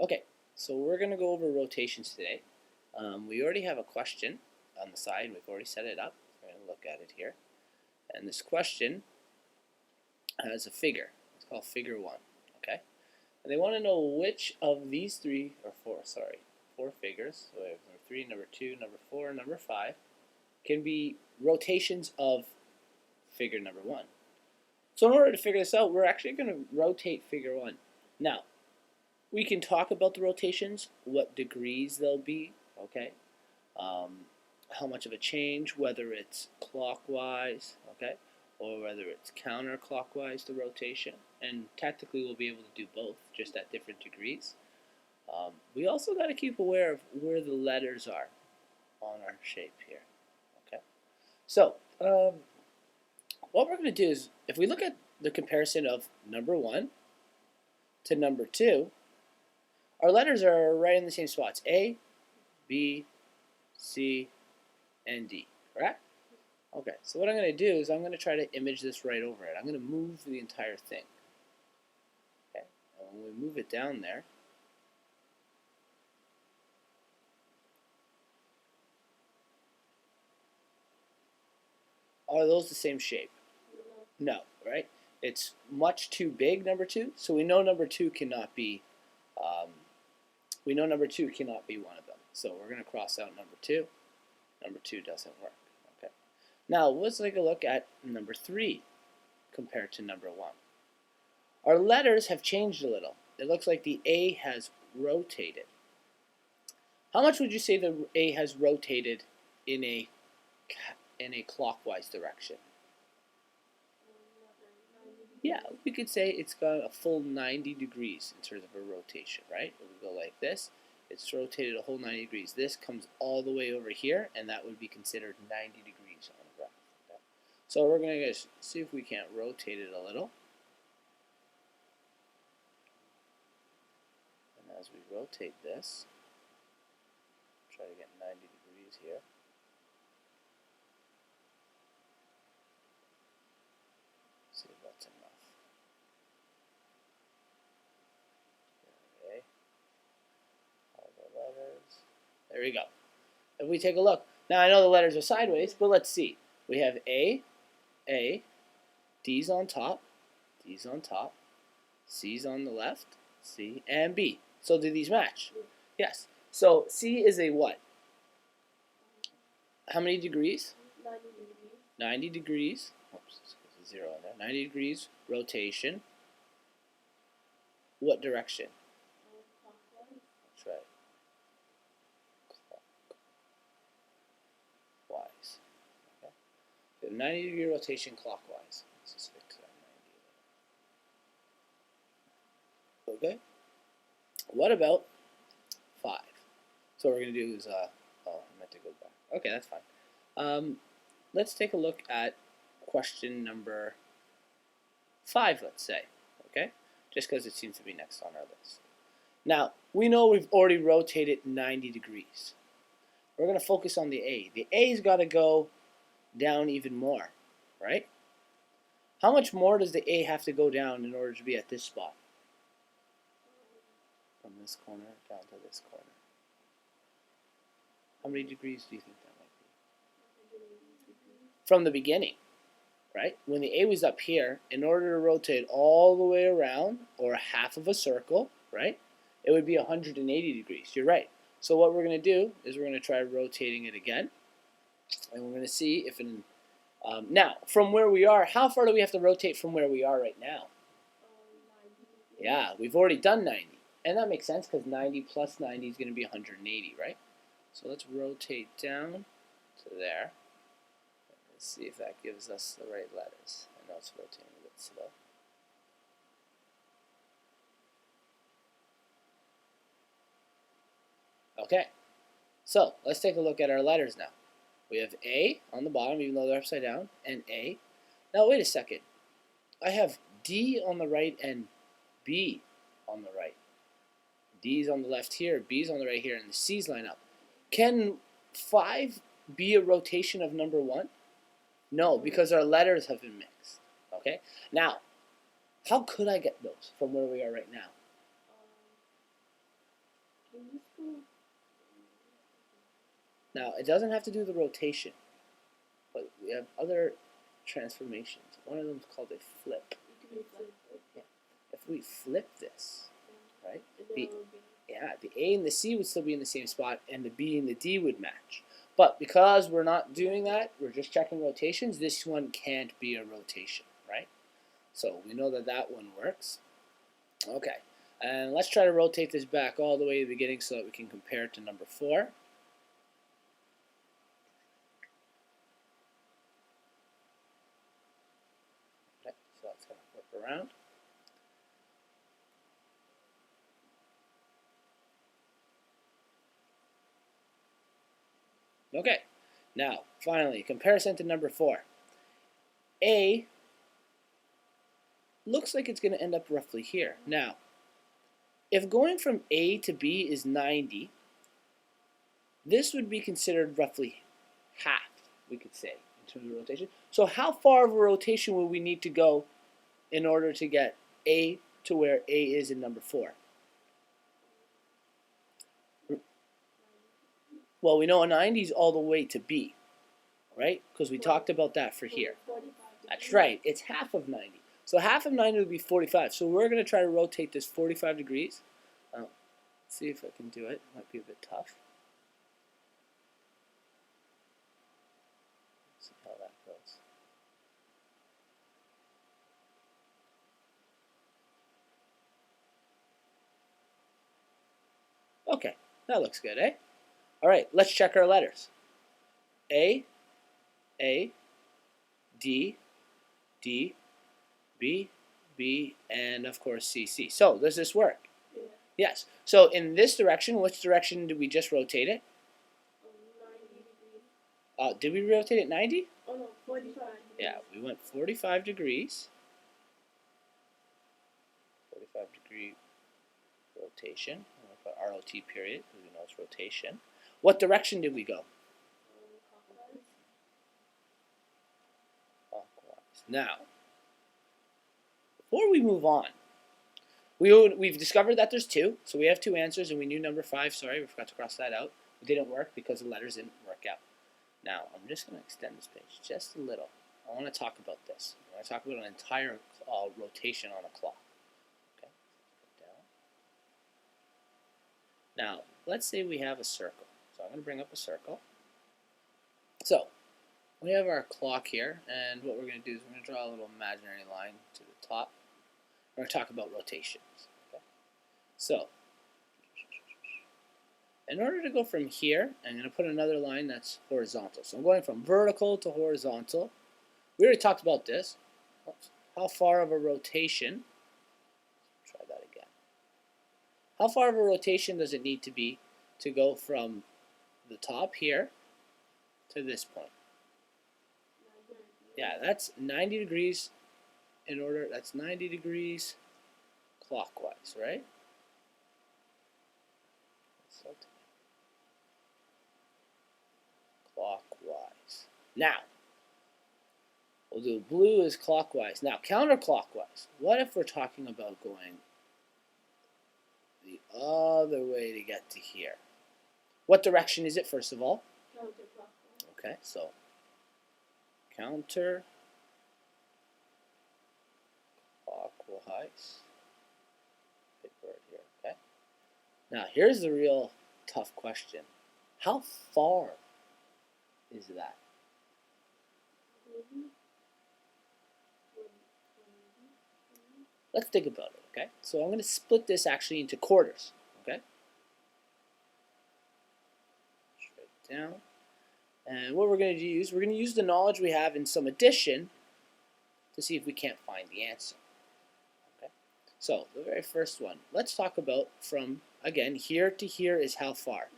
Okay, so we're going to go over rotations today. We already have a question on the side. We've already set it up. We're going to look at it here. And this question has a figure. It's called figure 1. Okay? And they want to know which of these four figures, so we have number 3, number 2, number 4, number 5, can be rotations of figure number 1. So in order to figure this out, we're actually going to rotate figure 1. Now, we can talk about the rotations, what degrees they'll be, okay? How much of a change, whether it's clockwise, okay, or whether it's counterclockwise the rotation. And technically we'll be able to do both, just at different degrees. We also got to keep aware of where the letters are on our shape here, okay? So, what we're going to do is, if we look at the comparison of number 1 to number 2, our letters are right in the same spots, A, B, C, and D, correct? Okay, so what I'm going to do is I'm going to try to image this right over it. I'm going to move the entire thing. Okay, and when we move it down there, are those the same shape? No, right? It's much too big, number 2, so we know number 2 cannot be one of them. So we're going to cross out number 2. Number 2 doesn't work. Okay. Now let's take a look at number 3 compared to number 1. Our letters have changed a little. It looks like the A has rotated. How much would you say the A has rotated in a clockwise direction? Yeah, we could say it's got a full 90 degrees in terms of a rotation, right? If we go like this, it's rotated a whole 90 degrees. This comes all the way over here, and that would be considered 90 degrees on the graph. Okay? So we're going to see if we can't rotate it a little. And as we rotate this, try to get 90 degrees here. See if that's enough. Okay. All the letters. There we go. If we take a look, now I know the letters are sideways, but let's see. We have A, D's on top, D's on top, C's on the left, C, and B. So do these match? Yes. So C is a what? How many degrees? 90 degrees. 90 degrees. Oops, there's a 0 in there. 90 degrees rotation. What direction? Clockwise. That's right. Clockwise. Okay. So 90 degree rotation clockwise. Let's just fix that 90. Okay. What about 5? So what we're going to do is, I meant to go back. Okay, that's fine. Let's take a look at question number 5, let's say. Okay? Just because it seems to be next on our list. Now, we know we've already rotated 90 degrees. We're going to focus on the A. The A's got to go down even more, right? How much more does the A have to go down in order to be at this spot? From this corner down to this corner. How many degrees do you think that might be? 180 degrees. From the beginning, right? When the A was up here, in order to rotate all the way around, or half of a circle, right, it would be 180 degrees. You're right. So what we're going to do is we're going to try rotating it again, and we're going to see if now, from where we are, how far do we have to rotate from where we are right now? 90 degrees. Yeah, we've already done 90. And that makes sense because 90 plus 90 is going to be 180, right? So let's rotate down to there. Let's see if that gives us the right letters. I know it's rotating a bit slow. Okay, so let's take a look at our letters now. We have A on the bottom, even though they're upside down, and A. Now wait a second. I have D on the right and B on the right. D's on the left here, B's on the right here, and the C's line up. Can 5 be a rotation of number 1? No, because our letters have been mixed. Okay? Now, how could I get those from where we are right now? In this school, Now, it doesn't have to do the rotation, but we have other transformations. One of them is called a flip. it will be flipped. If we flip this, right, And the, then it will be yeah, the A and the C would still be in the same spot, and the B and the D would match. But because we're not doing that, we're just checking rotations, this one can't be a rotation, right? So we know that that one works. Okay, and let's try to rotate this back all the way to the beginning so that we can compare it to number 4. Okay, so that's going to flip around. Okay, now, finally, comparison to number 4. A looks like it's going to end up roughly here. Now, if going from A to B is 90, this would be considered roughly half, we could say, in terms of rotation. So how far of a rotation would we need to go in order to get A to where A is in number 4? Well, we know a 90 is all the way to B, right? Because we talked about that for here. 45 That's degrees. right, it's half of 90. So half of 90 would be 45. So we're going to try to rotate this 45 degrees. See if I can do it. Might be a bit tough. See how that goes. Okay, that looks good, eh? All right, let's check our letters. A, D, D, B, B, and of course C, C. So does this work? Yeah. Yes. So in this direction, which direction did we just rotate it? 90 degrees. Did we rotate it 90? Oh no, 45 degrees. Yeah, we went 45 degrees. 45 degree rotation. I'm going to put ROT period because we know it's rotation. What direction did we go? Clockwise. Clockwise. Now, before we move on, we've discovered that there's 2, so we have 2 answers, and we knew number 5. Sorry, we forgot to cross that out. It didn't work because the letters didn't work out. Now, I'm just going to extend this page just a little. I want to talk about this. I want to talk about an entire rotation on a clock. Okay, down. Now, let's say we have a circle. So I'm going to bring up a circle. So, we have our clock here, and what we're going to do is we're going to draw a little imaginary line to the top. We're going to talk about rotations. Okay? So, in order to go from here, I'm going to put another line that's horizontal. So I'm going from vertical to horizontal. We already talked about this. How far of a rotation? Try that again. How far of a rotation does it need to be to go from the top here to this point? Yeah, that's 90 degrees in order. That's 90 degrees clockwise, right? Clockwise. Now, we'll do blue is clockwise. Now, counterclockwise. What if we're talking about going the other way to get to here? What direction is it, first of all? Counterclockwise. Okay, so counterclockwise. Big word here, okay? Now, here's the real tough question. How far is that? Let's think about it, okay? So I'm going to split this actually into quarters, okay? Straight down. And what we're going to use, we're going to use the knowledge we have in some addition to see if we can't find the answer. Okay? So the very first one, let's talk about from, again, here to here is how far.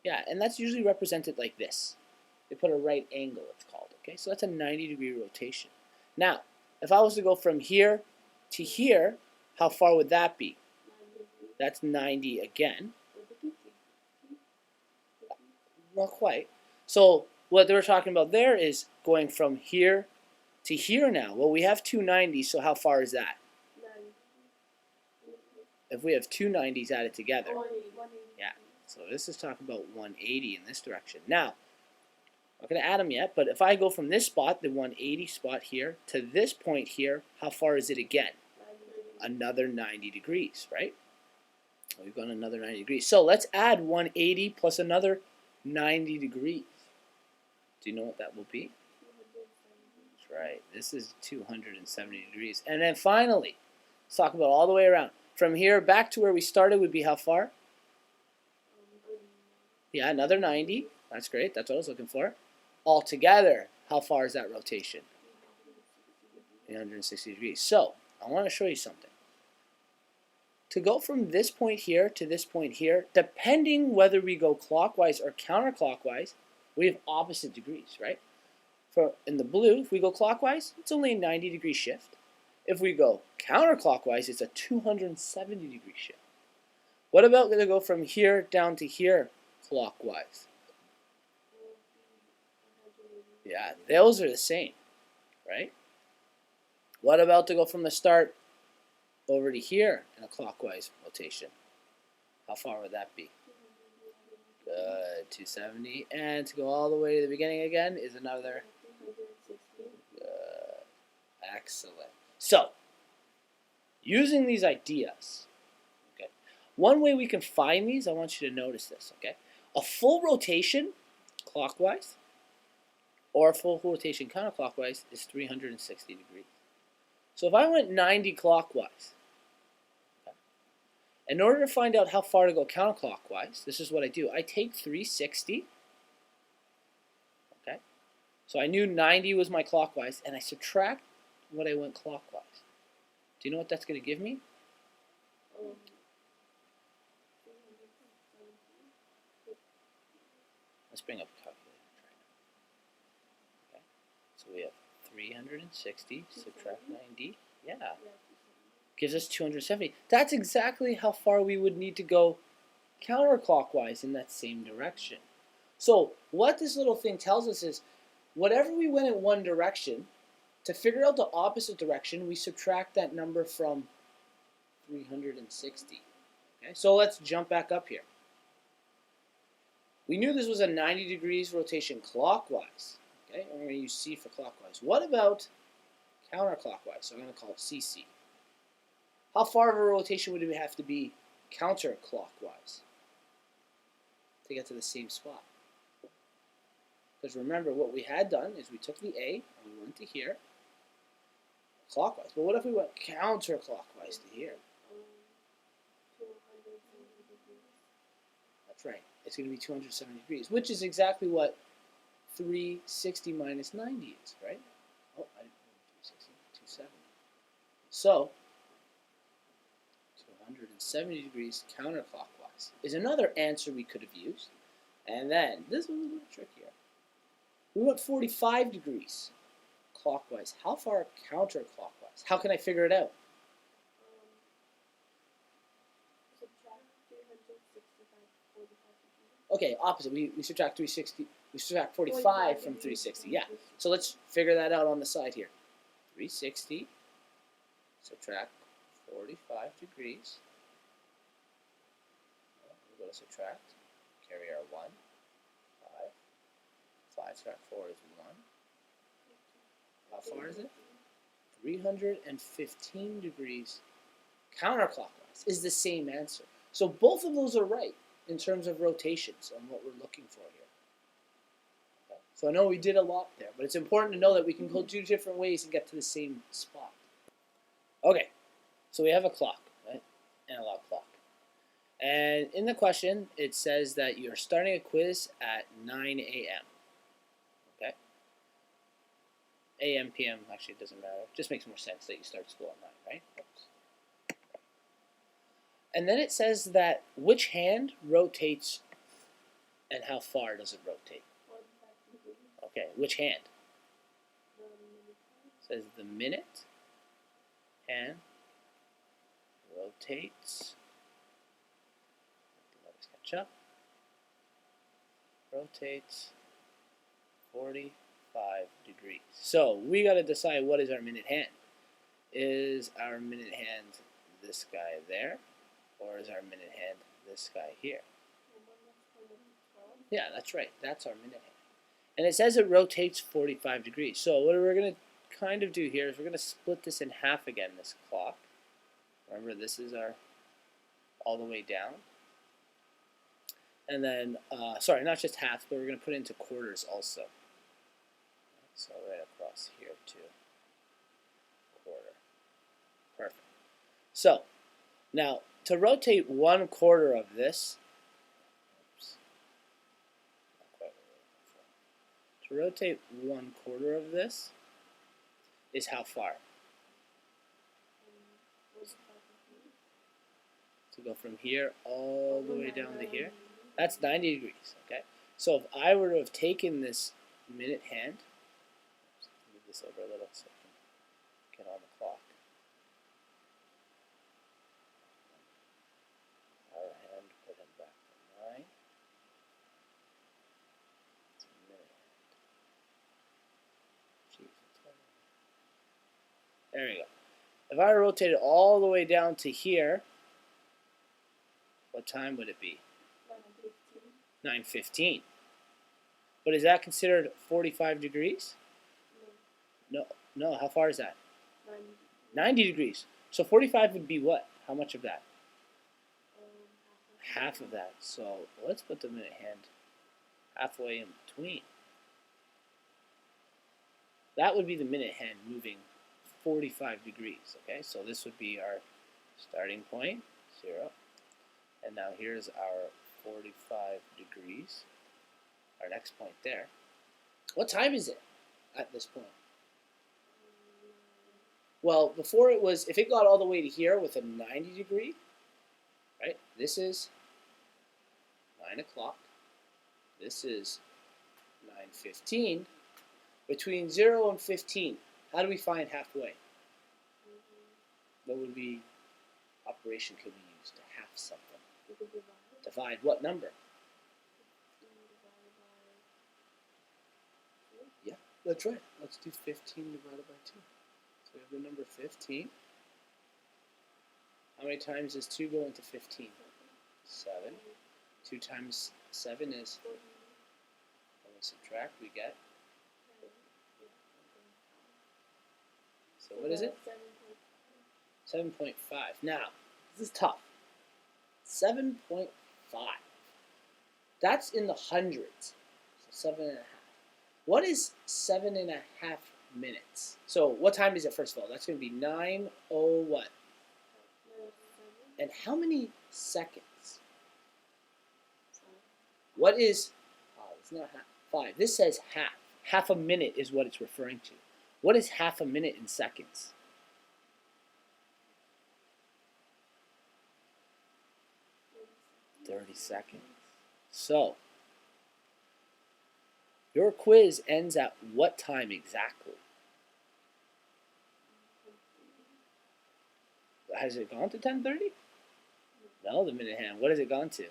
Yeah, and that's usually represented like this. They put a right angle, it's called, okay? So that's a 90-degree rotation. Now, if I was to go from here to here, how far would that be? That's 90 again. Not quite. So what they were talking about there is going from here to here now. Well, we have two 90s, so how far is that? If we have two 90s added together. 180. So this is talking about 180 in this direction. Now, I'm not going to add them yet, but if I go from this spot, the 180 spot here, to this point here, how far is it again? Another 90 degrees, right? We've gone another 90 degrees. So let's add 180 plus another 90 degrees. Do you know what that will be? That's right. This is 270 degrees. And then finally, let's talk about all the way around. From here back to where we started would be how far? Yeah, another 90. That's great. That's what I was looking for. Altogether, how far is that rotation? 360 degrees. So, I want to show you something. To go from this point here to this point here, depending whether we go clockwise or counterclockwise, we have opposite degrees, right? For in the blue, if we go clockwise, it's only a 90 degree shift. If we go counterclockwise, it's a 270 degree shift. What about going to go from here down to here clockwise? Yeah, those are the same, right? What about to go from the start over to here in a clockwise rotation? How far would that be? Good, 270. And to go all the way to the beginning again is another. Good, excellent. So, using these ideas, okay, one way we can find these, I want you to notice this, okay? A full rotation clockwise or a full rotation counterclockwise is 360 degrees. So if I went 90 clockwise, okay, in order to find out how far to go counterclockwise, this is what I do. I take 360, okay? So I knew 90 was my clockwise, and I subtract what I went clockwise. Do you know what that's going to give me? Let's bring up a calculator. Okay. So we have 360 subtract 90. Yeah. Gives us 270. That's exactly how far we would need to go counterclockwise in that same direction. So what this little thing tells us is whatever we went in one direction, to figure out the opposite direction, we subtract that number from 360. Okay, so let's jump back up here. We knew this was a 90 degrees rotation clockwise. Okay, and we're going to use C for clockwise. What about counterclockwise? So I'm going to call it CC. How far of a rotation would we have to be counterclockwise to get to the same spot? Because remember, what we had done is we took the A and we went to here, clockwise. But what if we went counterclockwise to here? That's right. It's going to be 270 degrees, which is exactly what 360 minus 90 is, right? Oh, I didn't do 360, 270. So, 270 degrees counterclockwise is another answer we could have used. And then, this was a little trickier. We went 45 degrees clockwise. How far counterclockwise? How can I figure it out? Okay, opposite. We subtract 360. We subtract 45 from 360. Yeah. So let's figure that out on the side here. 360 subtract 45 degrees. We'll go to subtract. Carry our 1. 5 subtract 4 is 1. How far is it? 315 degrees counterclockwise is the same answer. So both of those are right in terms of rotations and what we're looking for here. Okay. So I know we did a lot there, but it's important to know that we can go 2 different ways and get to the same spot. Okay, so we have a clock, right? Analog clock. And in the question, it says that you're starting a quiz at 9 a.m. Okay? AM, PM, actually it doesn't matter. It just makes more sense that you start school at 9, right? Oops. And then it says that which hand rotates and how far does it rotate? Okay, which hand? It says the minute hand rotates. Let us catch up. Rotates 45 degrees. So we got to decide what is our minute hand. Is our minute hand this guy there? Or is our minute hand this guy here? Yeah, that's right. That's our minute hand. And it says it rotates 45 degrees. So what we're going to kind of do here is we're going to split this in half again, this clock. Remember, this is our all the way down. And then, sorry, not just half, but we're going to put it into quarters also. So right across here too. Quarter. Perfect. So, now, to rotate 1/4 of this, oops, not quite what we're looking for. To rotate 1/4 of this is how far? To go from here all the way down to here. That's 90 degrees, okay? So if I were to have taken this minute hand, move this over a little so I can get on the clock. Hour hand, put him back to 9. It's a minute hand. Jeez, it's funny. There we go. If I rotate it all the way down to here, what time would it be? 9:15. But is that considered 45 degrees? No. No, how far is that? 90 degrees. So 45 would be what? How much of that? Half of that. So let's put the minute hand halfway in between. That would be the minute hand moving 45 degrees. Okay, so this would be our starting point, 0. And now here's our 45 degrees, our next point there. What time is it at this point? Well, before it was, if it got all the way to here with a 90 degree, right, this is 9 o'clock, this is 9:15. Between 0 and 15, how do we find halfway? What would be, operation could we use to half something? Divide what number? Yeah, that's right. Let's do 15 divided by 2. So we have the number 15. How many times does 2 go into 15? 7. 2 times 7 is, when we subtract, we get, so what is it? 7.5. Now, this is tough. 7.5. That's in the hundreds. So 7.5. What is 7.5 minutes? So what time is it, first of all? That's going to be 9:00 what? And how many seconds? What is, it's not half, 5. This says half. Half a minute is what it's referring to. What is half a minute in seconds? 30 seconds. So, your quiz ends at what time exactly? Has it gone to 10:30? No, the minute hand. What has it gone to?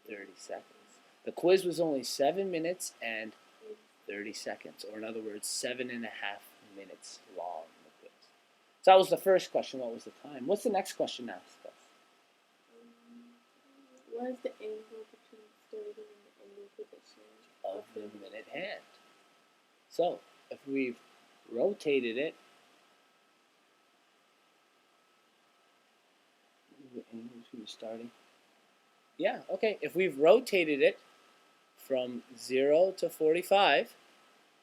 30 seconds. The quiz was only 7 minutes and 30 seconds, or in other words, 7.5 minutes long. The quiz. So that was the first question. What was the time? What's the next question asked us? What is the angle between starting and the ending position Of the minute hand. So, if we've rotated it, starting. Yeah, okay. If we've rotated it from 0 to 45,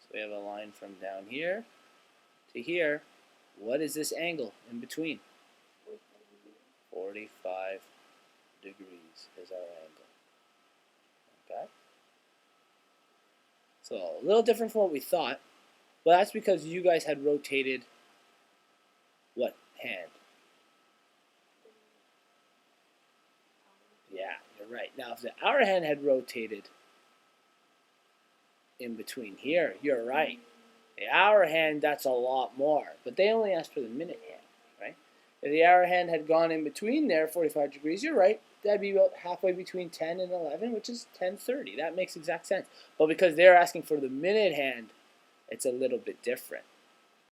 so we have a line from down here to here, what is this angle in between? 45 degrees is our angle. Okay? So a little different from what we thought, but that's because you guys had rotated what hand? Yeah, you're right. Now, if the hour hand had rotated in between here, you're right. The hour hand, that's a lot more, but they only asked for the minute hand, right? If the hour hand had gone in between there, 45 degrees, you're right. That'd be about halfway between 10 and 11, which is 10:30. That makes exact sense. But because they're asking for the minute hand, it's a little bit different.